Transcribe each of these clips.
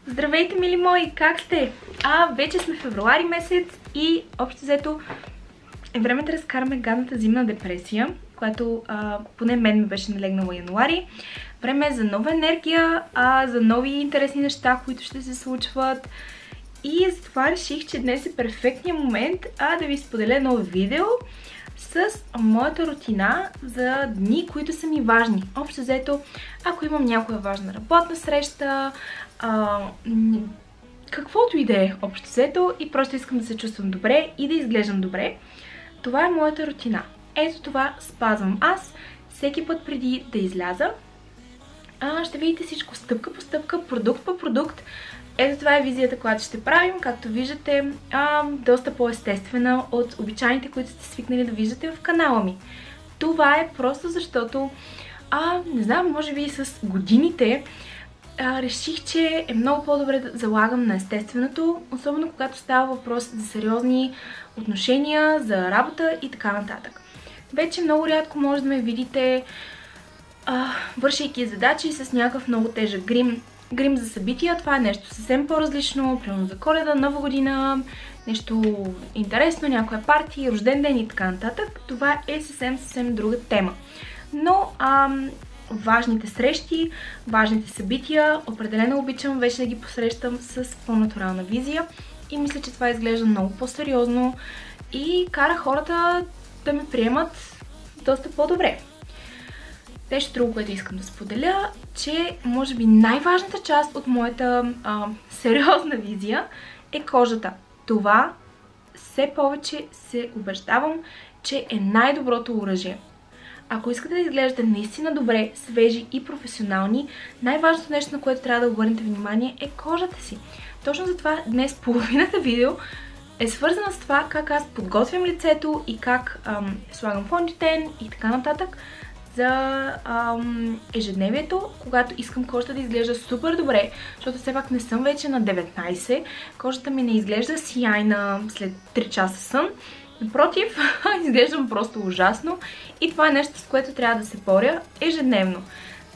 Здравейте, мили мои! Как сте? Вече сме февруари месец и общо взето е време да разкараме гадната зимна депресия, която поне мен ми беше налегнала януари. Време е за нова енергия, за нови интересни неща, които ще се случват. И затова реших, че днес е перфектният момент да ви споделя едно видео с моята рутина за дни, които са ми важни. Общо взето, ако имам някоя важна работна среща, каквото и да е общо взето и просто искам да се чувствам добре и да изглеждам добре, това е моята рутина. Ето това спазвам аз всеки път преди да изляза. Ще видите всичко стъпка по стъпка, продукт по продукт. Ето това е визията, която ще правим. Както виждате, доста по-естествена от обичайните, които сте свикнали да виждате в канала ми. Това е просто защото, не знам, може би с годините реших, че е много по-добре да залагам на естественото, особено когато става въпрос за сериозни отношения, за работа и така нататък. Вече много рядко може да ме видите вършейки задачи с някакъв много тежък грим. Грим за събития, това е нещо съвсем по-различно, примерно за Коледа, Нова година, нещо интересно, някоя партия, рожден ден и така нататък. Това е съвсем друга тема. Но важните срещи, важните събития, определено обичам вече да ги посрещам с по-натурална визия и мисля, че това изглежда много по-сериозно и кара хората да ме приемат доста по-добре. Нещо друго, което искам да споделя, че може би най-важната част от моята сериозна визия е кожата. Това все повече се убеждавам, че е най-доброто оръжие. Ако искате да изглеждате наистина добре, свежи и професионални, най-важното нещо, на което трябва да обърнете внимание, е кожата си. Точно затова днес половината видео е свързана с това как аз подготвям лицето и как слагам фондитен и така нататък за ежедневието, когато искам кожата да изглежда супер добре, защото все пак не съм вече на 19, кожата ми не изглежда сияйна след 3 часа сън. Напротив, изглеждам просто ужасно и това е нещо, с което трябва да се боря ежедневно.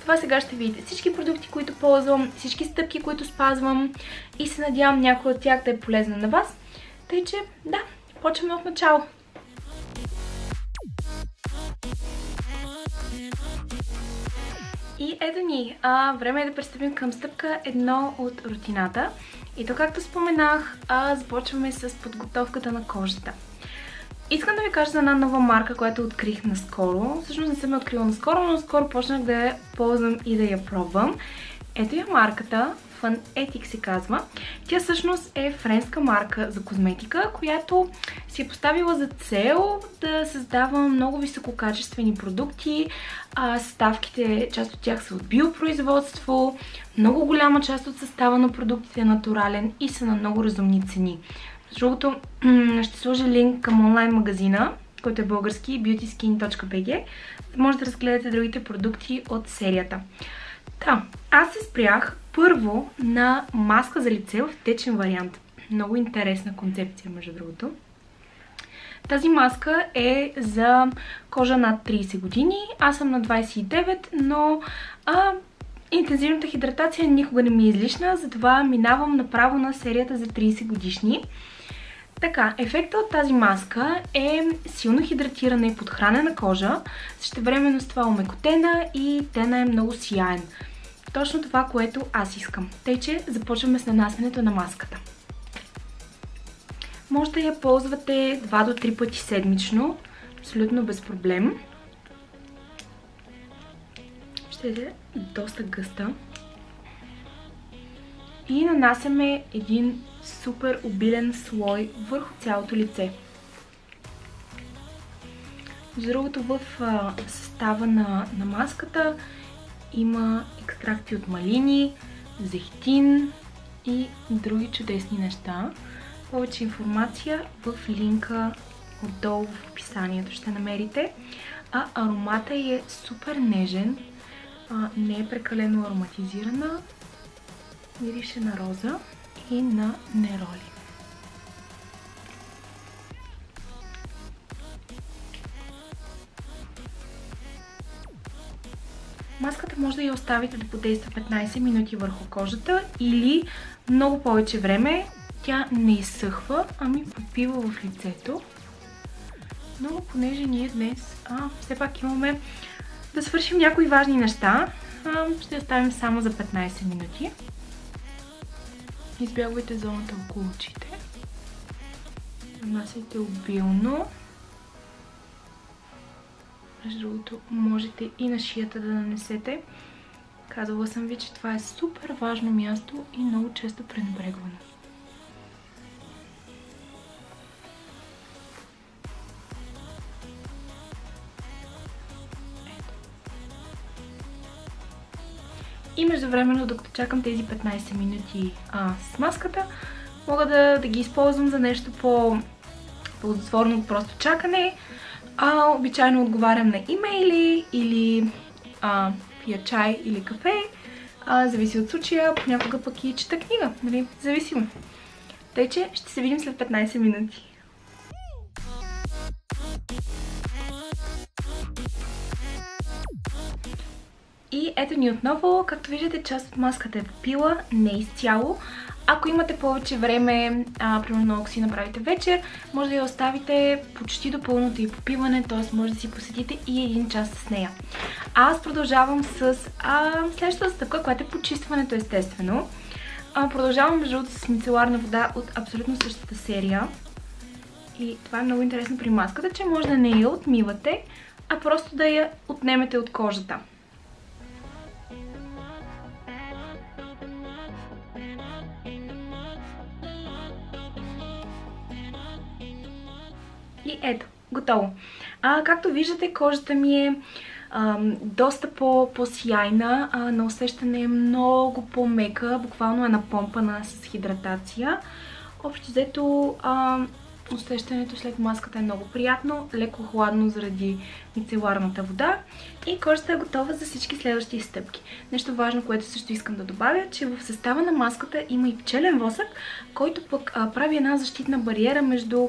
Това сега ще видите всички продукти, които ползвам, всички стъпки, които спазвам и се надявам някой от тях да е полезна на вас. Тъй, че да, почваме от начало. И ето ни, време е да пристъпим към стъпка 1 от рутината. И то, както споменах, започваме с подготовката на кожата. Искам да ви кажа за една нова марка, която открих наскоро. Всъщност не съм я открила наскоро, но скоро почнах да я ползвам и да я пробвам. Ето я марката, Funetics се казва. Тя всъщност е френска марка за козметика, която си е поставила за цел да създава много висококачествени продукти. Съставките, част от тях са от биопроизводство, много голяма част от състава на продуктите е натурален и са на много разумни цени. Другото, ще сложа линк към онлайн магазина, който е български, beautyskin.bg, за може да разгледате другите продукти от серията. Аз се спрях първо на маска за лице в течен вариант. Много интересна концепция, между другото. Тази маска е за кожа над 30 години. Аз съм на 29, но интензивната хидратация никога не ми е излишна, затова минавам направо на серията за 30 годишни. Така, ефектът от тази маска е силно хидратирана и подхранена кожа, същевременно с това омекотена и тена е много сияен. Точно това, което аз искам. Тъй, че започваме с нанасянето на маската. Може да я ползвате 2 до 3 пъти седмично, абсолютно без проблем. Ще е доста гъста. И нанасяме един супер обилен слой върху цялото лице. Между другото, в състава на маската има екстракти от малини, зехтин и други чудесни неща. Повече информация в линка отдолу в описанието ще намерите. Аромата е супер нежен, не е прекалено ароматизирана, мирише на роза и на нероли. Маската може да я оставите да подейства 15 минути върху кожата или много повече време. Тя не изсъхва, ами попива в лицето. Но понеже ние днес все пак имаме да свършим някои важни неща, ще оставим само за 15 минути. Избягвайте зоната около очите. Нанасяйте обилно. Между другото, можете и на шията да нанесете. Казала съм ви, че това е супер важно място и много често пренебрегвано. И междувременно, докато чакам тези 15 минути с маската, мога да ги използвам за нещо по-плодотворно от просто чакане. Обичайно отговарям на имейли или пия чай или кафе. Зависи от случая, понякога пък и чета книга, нали? Зависимо. Тъй, че ще се видим след 15 минути. И ето ни отново, както виждате, част от маската е попила, не изцяло. Ако имате повече време, примерно ако си направите вечер, може да я оставите почти до пълното и попиване, т.е. може да си посетите и 1 час с нея. Аз продължавам с следващата стъпка, която е почистването, естествено. Продължавам между другото с мицеларна вода от абсолютно същата серия. И това е много интересно при маската, че може да не я отмивате, а просто да я отнемете от кожата. И ето, готово. Както виждате, кожата ми е доста по-сияйна, на усещане е много по-мека, буквално е напомпана с хидратация. Общо взето, усещането след маската е много приятно, леко хладно заради мицеларната вода и кожата е готова за всички следващи стъпки. Нещо важно, което също искам да добавя, че в състава на маската има и пчелен восък, който пък прави една защитна бариера между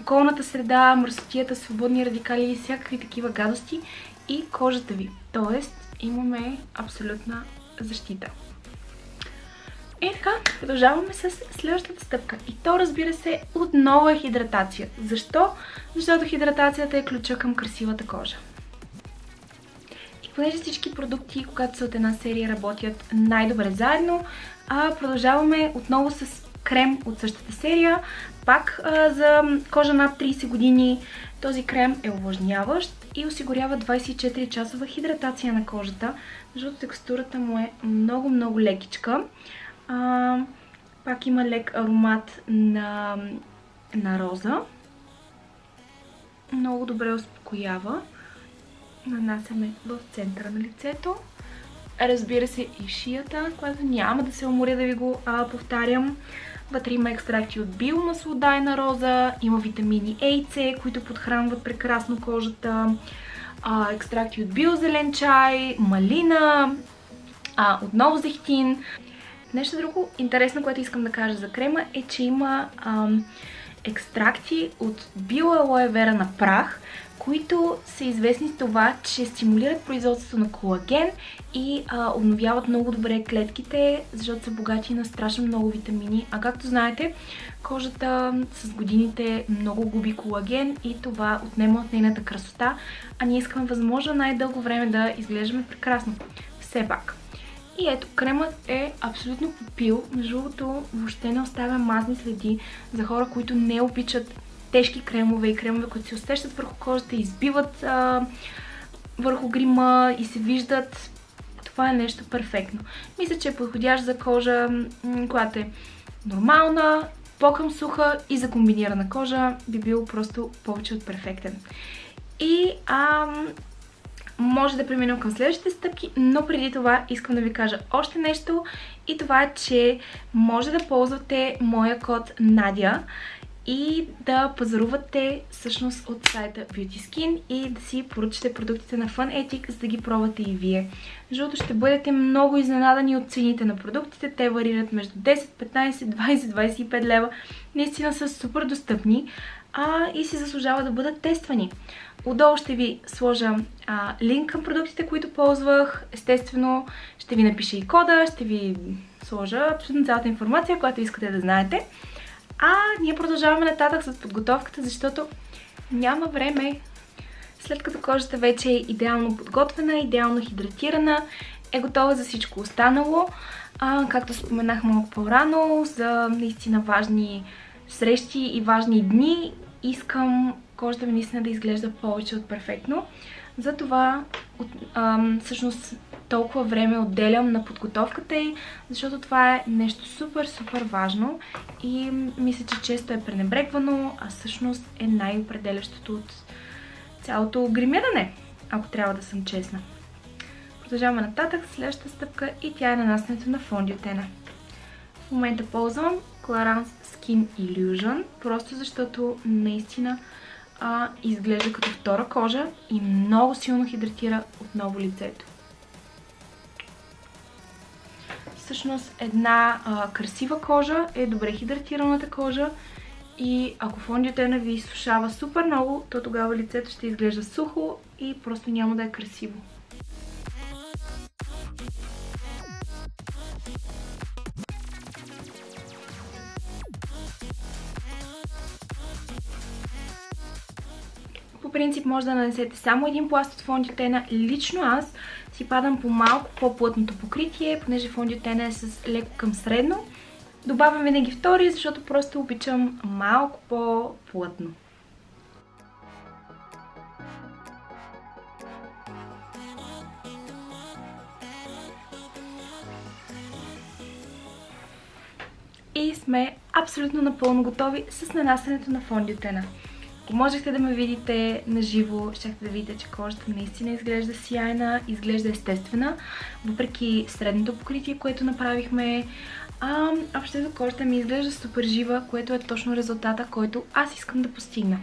околната среда, мръсотията, свободни радикали и всякакви такива гадости и кожата ви. Тоест имаме абсолютна защита. И така, продължаваме с следващата стъпка. И то, разбира се, отново е хидратация. Защо? Защото хидратацията е ключа към красивата кожа. И понеже всички продукти, когато са от една серия, работят най-добре заедно, продължаваме отново с крем от същата серия. Пак за кожа над 30 години. Този крем е увлажняващ и осигурява 24-часова хидратация на кожата, защото текстурата му е много лекичка. Пак има лек аромат на роза. Много добре успокоява. Нанасяме в центъра на лицето. Разбира се и шията, която няма да се уморя да ви го повтарям. Вътре има екстракти от биомаслодайна роза, има витамини А и С, които подхранват прекрасно кожата, екстракти от биозелен чай, малина, отново зехтин. Нещо друго интересно, което искам да кажа за крема е, че има екстракти от биоалоевера на прах, които са известни с това, че стимулират производството на колаген и обновяват много добре клетките, защото са богати на страшно много витамини. А както знаете, кожата с годините много губи колаген и това отнема от нейната красота, а ние искаме възможно най-дълго време да изглеждаме прекрасно. Все пак. И ето, кремът е абсолютно попил, между другото въобще не оставя мазни следи за хора, които не обичат тежки кремове и кремове, които се усещат върху кожата, избиват върху грима и се виждат. Това е нещо перфектно. Мисля, че е подходящ за кожа, която е нормална, по-към суха и за комбинирана кожа би бил просто повече от перфектен. И може да преминем към следващите стъпки, но преди това искам да ви кажа още нещо и това е, че може да ползвате моя код Надя и да пазарувате всъщност от сайта Beauty Skin и да си поръчате продуктите на Fun за да ги пробвате и вие. Защото ще бъдете много изненадани от цените на продуктите. Те варират между 10, 15, 20, 25 лева. Наистина са супер достъпни. и си заслужава да бъдат тествани. Отдолу ще ви сложа линк към продуктите, които ползвах. Естествено, ще ви напиша и кода, ще ви сложа абсолютно цялата информация, която искате да знаете. Ние продължаваме нататък с подготовката, защото няма време. След като кожата вече е идеално подготвена, идеално хидратирана, е готова за всичко останало. Както споменах малко по-рано, за наистина важни срещи и важни дни, искам кожата ми наистина да изглежда повече от перфектно. Затова всъщност толкова време отделям на подготовката й, защото това е нещо супер важно и мисля, че често е пренебрегвано, а всъщност е най-определящото от цялото гримиране, ако трябва да съм честна. Продължаваме нататък, следващата стъпка и тя е нанасянето на фондиотена. В момента ползвам Clarins Skin Illusion, просто защото наистина изглежда като втора кожа и много силно хидратира отново лицето. Всъщност една красива кожа е добре хидратираната кожа и ако фондиотена ви изсушава супер много, то тогава лицето ще изглежда сухо и просто няма да е красиво. По принцип може да нанесете само един пласт от фондиотена. Лично аз си падам по малко по-плътното покритие, понеже фондиотена е с леко към средно. Добавям винаги втори, защото просто обичам малко по-плътно. И сме абсолютно напълно готови с нанасянето на фондиотена. Ако можехте да ме видите на живо, щяхте да видите, че кожата наистина изглежда сияйна, изглежда естествена, въпреки средното покритие, което направихме. Общото кожата ми изглежда супер жива, което е точно резултата, който аз искам да постигна.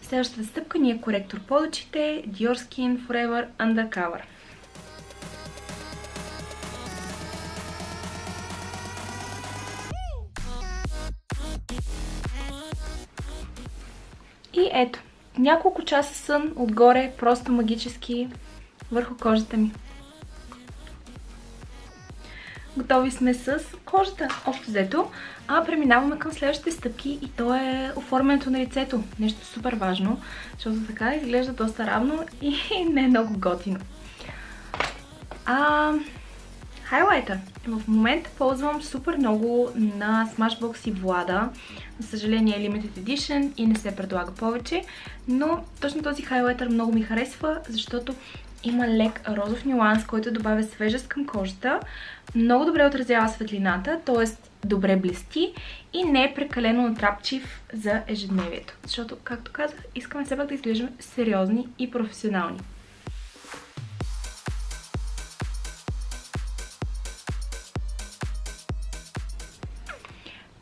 Следващата стъпка ни е коректор под очите, Dior Skin Forever Undercover. И ето, няколко часа сън отгоре, просто магически върху кожата ми. Готови сме с кожата, общо взето, преминаваме към следващите стъпки и то е оформянето на лицето. Нещо супер важно, защото така изглежда доста равно и не е много готино. Хайлайтър. В момента ползвам супер много на Smashbox и Влада. За съжаление е Limited Edition и не се предлага повече, но точно този хайлайтър много ми харесва, защото има лек розов нюанс, който добавя свежест към кожата, много добре отразява светлината, т.е. добре блести и не е прекалено натрапчив за ежедневието. Защото, както казах, искаме все пак да изглеждаме сериозни и професионални.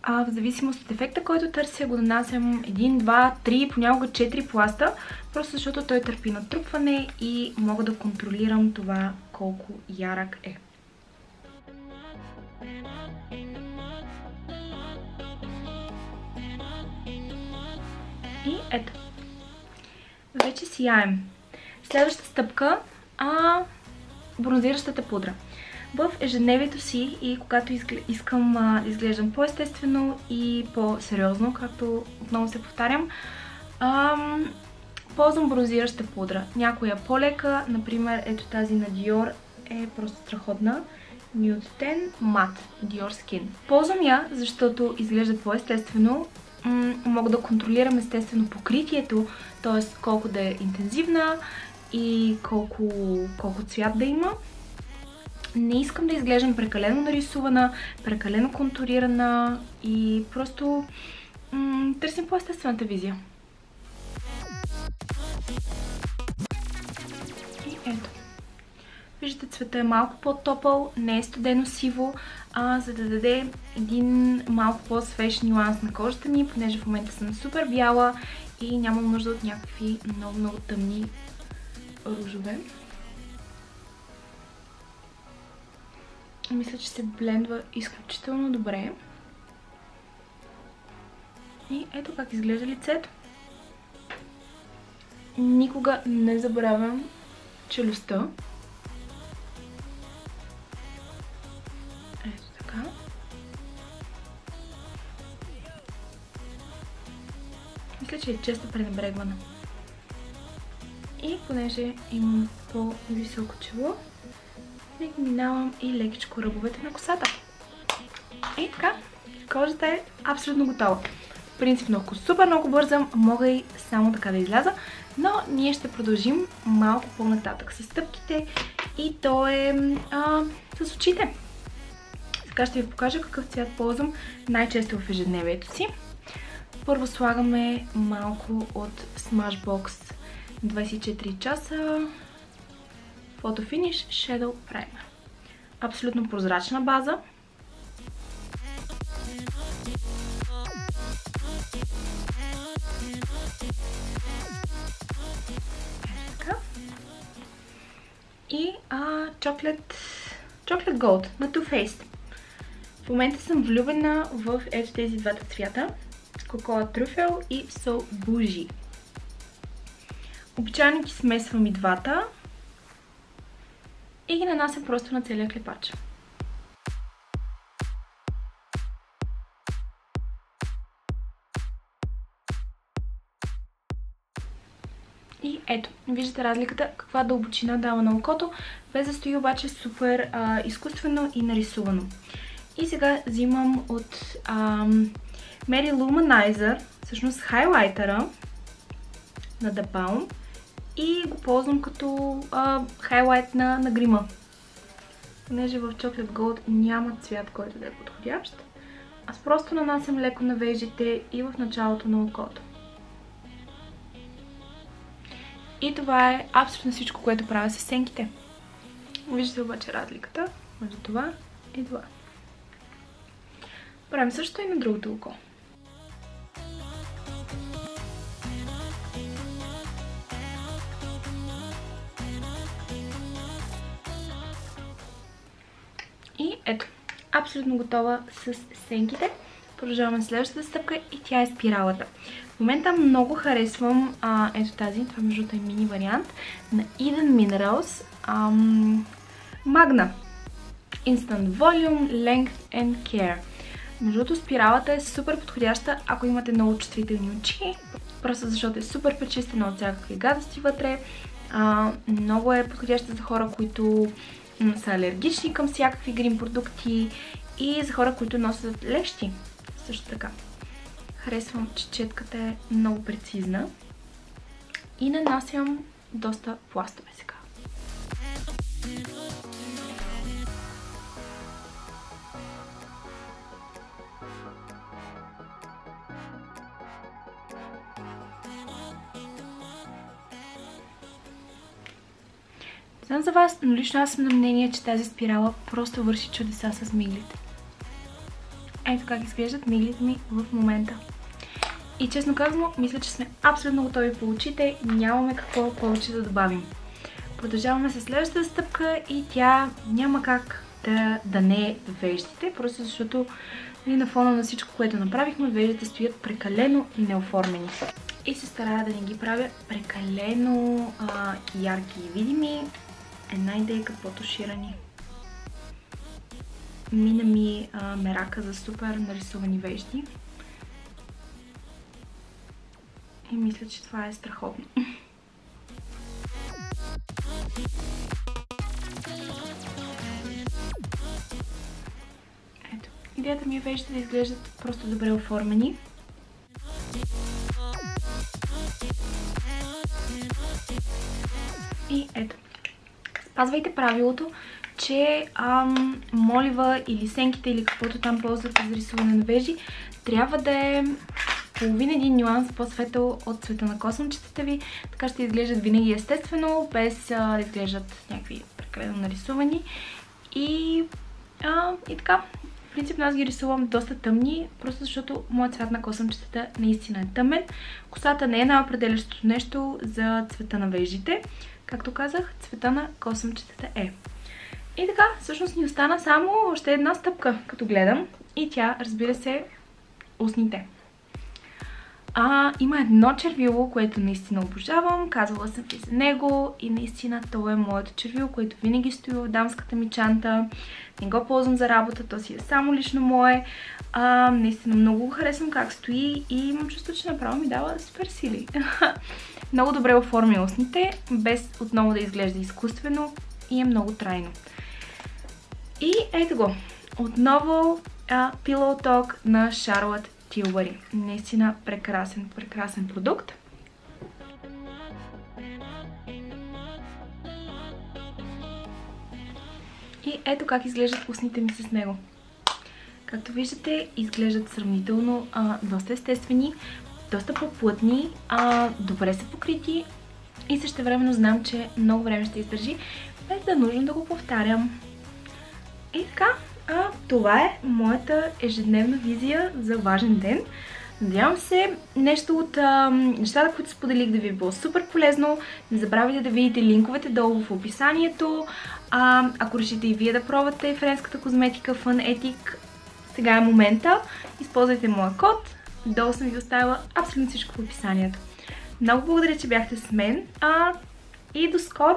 В зависимост от ефекта, който търся, го нанасям 1, 2, 3, понякога 4 пласта, просто защото той търпи натрупване и мога да контролирам това колко ярък е. И ето. Вече сияем. Следващата стъпка бронзиращата пудра. В ежедневието си и когато искам да изглеждам по-естествено и по-сериозно, както отново се повтарям, ползвам бронзираща пудра. Някоя по-лека, например ето тази на Dior е просто страхотна. Nude Ten Matte Dior Skin. Ползвам я, защото изглежда по-естествено. Мога да контролирам естествено покритието, т.е. колко да е интензивна и колко цвят да има. Не искам да изглеждам прекалено нарисувана, прекалено контурирана и просто търсим по-естествената визия. И ето. Виждате, цвета е малко по-топъл, не е студено сиво, за да даде един малко по-свеж нюанс на кожата ми, понеже в момента съм супер бяла и нямам нужда от някакви много тъмни ружове. Мисля, че се блендва изключително добре. И ето как изглежда лицето. никога не забравям челюстта. Ето така. Мисля, че е често пренебрегвана. И понеже имам по-високо чело, минавам и лекичко ръбовете на косата. И така, кожата е абсолютно готова. Принципно, ако супер много бързам, мога и само така да изляза, но ние ще продължим малко по-нататък с стъпките и то е с очите. Сега ще ви покажа какъв цвят ползвам най-често в ежедневието си. Първо слагаме малко от Smashbox 24 часа Photo Finish Shadow Primer. Абсолютно прозрачна база. И Chocolate Gold на Too Faced. В момента съм влюбена в ето тези двата цвята. Cocoa Truffle и So Bougie. Обичайно ги смесвам и двата и ги нанасям просто на целия клепач. И ето, виждате разликата, каква дълбочина дава на окото, без да стои обаче супер изкуствено и нарисувано. И сега взимам от Mary Luminizer, всъщност хайлайтера на The Balm и го ползвам като хайлайт на грима. Понеже в Chocolate Gold няма цвят, който да е подходящ, аз просто нанасям леко на веждите и в началото на окото. И това е абсолютно всичко, което правя с сенките. Виждате обаче разликата между това и това. Правим също и на другото око. И ето, абсолютно готова с сенките. Продължаваме следващата стъпка и тя е спиралата. В момента много харесвам ето тази, това между другото е мини вариант на Eden Minerals Magna Instant Volume, Length and Care. Между другото спиралата е супер подходяща, ако имате много чувствителни очи, просто защото е супер пречистена от всякакви гадости вътре. Много е подходяща за хора, които са алергични към всякакви грим продукти и за хора, които носят лещи. Също така. Харесвам, че четката е много прецизна и нанасям доста пластове сега. Знам за вас, но лично аз съм на мнение, че тази спирала просто върши чудеса с миглите. Ето как изглеждат миглите ми в момента. И честно казано, мисля, че сме абсолютно готови по очите. Нямаме какво повече да добавим. Продължаваме с следващата стъпка и тя няма как да не е веждите, просто защото на фона на всичко, което направихме, веждите стоят прекалено неоформени. И се старая да не ги правя прекалено ярки и видими. Една идейка по-туширани. Мина ми мерака за супер нарисувани вежди. И мисля, че това е страхотно. Ето. Идеята ми е веждите да изглеждат просто добре оформени. И ето. Спазвайте правилото, че молива или сенките или каквото там ползвате за рисуване на вежди трябва да е половин един нюанс по-светъл от цвета на космчетата ви. Така ще изглеждат винаги естествено, без да изглеждат някакви прекалено нарисувани. И така. В принцип аз ги рисувам доста тъмни, просто защото моят цвят на косъмчетата наистина е тъмен. Косата не е най-определящото нещо за цвета на веждите. Както казах, цвета на косъмчетата е. И така, всъщност ни остана само още една стъпка, като гледам. И тя, разбира се, устните. Има едно червило, което наистина обожавам. Казвала съм ви за него и наистина то е моето червило, което винаги стои в дамската ми чанта. Не го ползвам за работа, то си е само лично мое. Наистина много го харесвам как стои и имам чувство, че направо ми дава супер сили. Много добре оформя устните, без отново да изглежда изкуствено и е много трайно. И ето го, отново Pillow Talk на Charlotte Tilbury. Наистина прекрасен продукт. И ето как изглеждат устните ми с него. Както виждате, изглеждат сравнително доста естествени, доста по-плътни, добре са покрити и същевременно знам, че много време ще издържи, без да е нужно да го повтарям. И така, това е моята ежедневна визия за важен ден. Надявам се нещо от нещата, които споделих, да ви е било супер полезно. Не забравяйте да видите линковете долу в описанието. Ако решите и вие да пробвате френската козметика Fun Ethic, сега е момента. Използвайте моя код. Долу съм ви оставила абсолютно всичко в описанието. Много благодаря, че бяхте с мен и до скоро!